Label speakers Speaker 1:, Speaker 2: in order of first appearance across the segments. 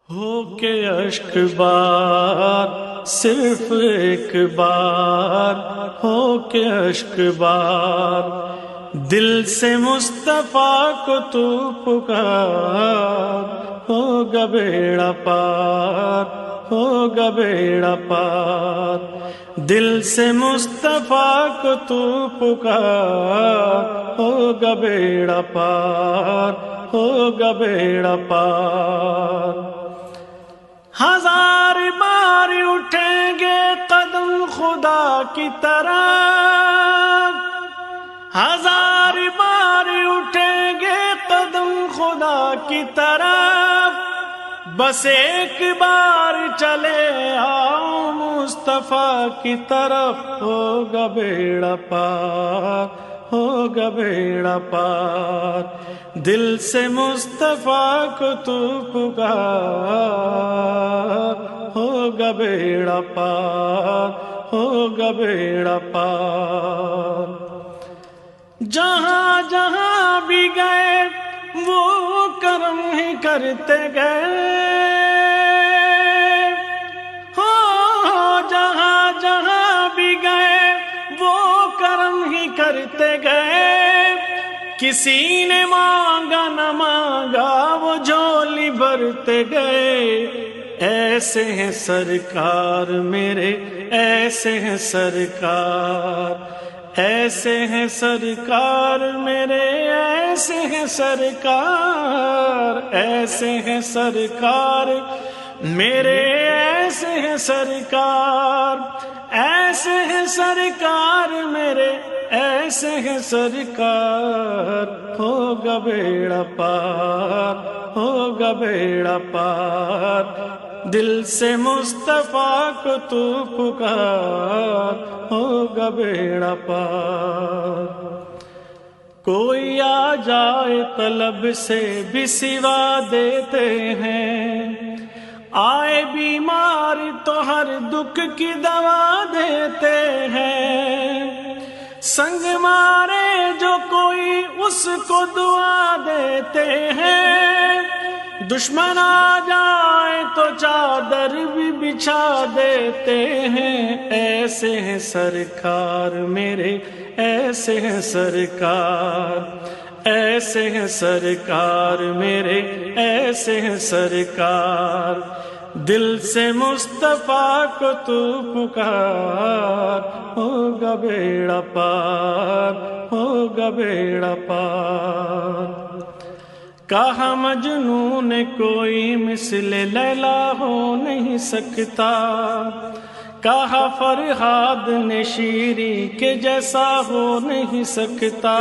Speaker 1: ہو کے اشک بار صرف ایک بار، ہو کے اشک بار دل سے مصطفیٰ کو تو پکار، ہوگا بیڑا پار، ہوگا بیڑا پار دل سے مصطفیٰ کو تو پکار، ہوگا بیڑا پار، ہوگا بیڑا پار۔ ہزار بار اٹھیں گے قدم خدا کی طرف، ہزار بار اٹھیں گے قدم خدا کی طرف، بس ایک بار چلے آؤ مصطفیٰ کی طرف، ہوگا بیڑا پار، ہوگا بیڑا پار دل سے مصطفیٰ کو تو پکار، ہوگا بیڑا پار، ہوگا بیڑا پار۔ جہاں جہاں بھی گئے وہ کرم ہی کرتے گئے، ہو جہاں جہاں بھی گئے وہ کرم ہی کرتے گئے، کسی نے مانگا نہ مانگا وہ جھولی بھرتے گئے۔ ایسے ہیں سرکار میرے، ایسے ہیں سرکار، ایسے ہیں سرکار میرے، ایسے ہیں سرکار، ایسے ہیں سرکار میرے، ایسے ہیں سرکار، ایسے ہیں سرکار میرے، ایسے ہیں سرکار، ہوگا بیڑا پار، ہوگا بیڑا پار دل سے مصطفیٰ کو تو پکار، ہوگا بیڑا پار۔ کوئی آ جائے طلب سے بھی سوا دیتے ہیں، آئے بیمار تو ہر دکھ کی دوا دیتے ہیں، سنگ مارے جو کوئی اس کو دعا دیتے ہیں، دشمن آ جائے تو چادر بھی بچھا دیتے ہیں۔ ایسے ہیں سرکار میرے، ایسے ہیں سرکار، ایسے ہیں سرکار میرے، ایسے ہیں سرکار دل سے مصطفیٰ کو تو پکار، ہوگا بیڑا پار، ہوگا بیڑا پار۔ کہا مجنون کوئی مثل لیلا ہو نہیں سکتا، کہا فرہاد نے شیری کے جیسا ہو نہیں سکتا،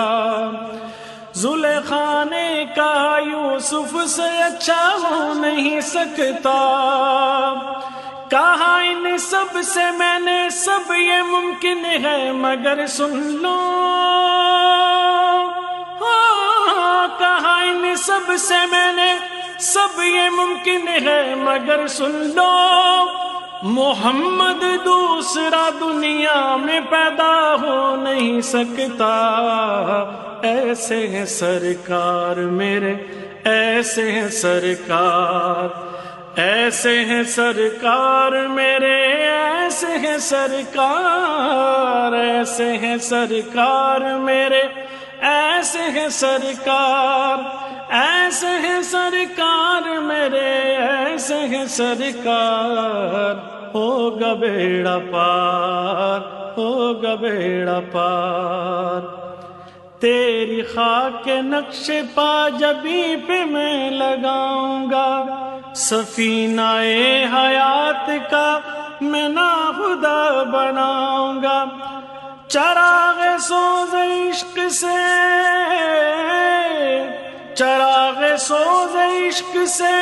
Speaker 1: زلیخا نے کہا یوسف سے اچھا ہو نہیں سکتا، کہا ان سب سے میں نے سب یہ ممکن ہے مگر سن لو، کہا ان سب سے میں نے سب یہ ممکن ہے مگر سن لو، محمد دوسرا دنیا میں پیدا ہو نہیں سکتا۔ ایسے ہیں سرکار میرے، ایسے ہیں سرکار، ایسے ہیں سرکار میرے، ایسے ہیں سرکار، ایسے ہیں سرکار میرے، ایسے ہیں سرکار، ایسے ہیں سرکار میرے، ایسے ہیں سرکار، ہوگا بیڑا پار، ہوگا بیڑا پار تیری خاک نقش پا جبی پہ میں لگاؤں گا، سفینہ حیات کا میں ناخدا بناؤں گا، چراغ سوز عشق سے، چراغ سوز عشق سے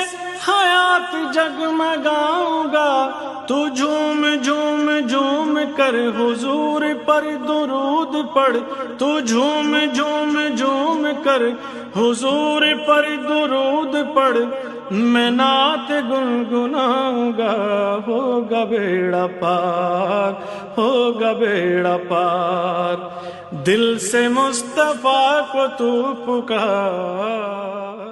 Speaker 1: حیات جگمگاؤں گا، تو جھوم جھوم جھوم کر حضور پر درود پڑھ، تو جھوم جھوم جھوم کر حضور پر درود پڑھ، میں نعت گنگناؤں گا، ہوگا بیڑا پار، ہوگا بیڑا پار دل سے مصطفیٰ کو تو پکار۔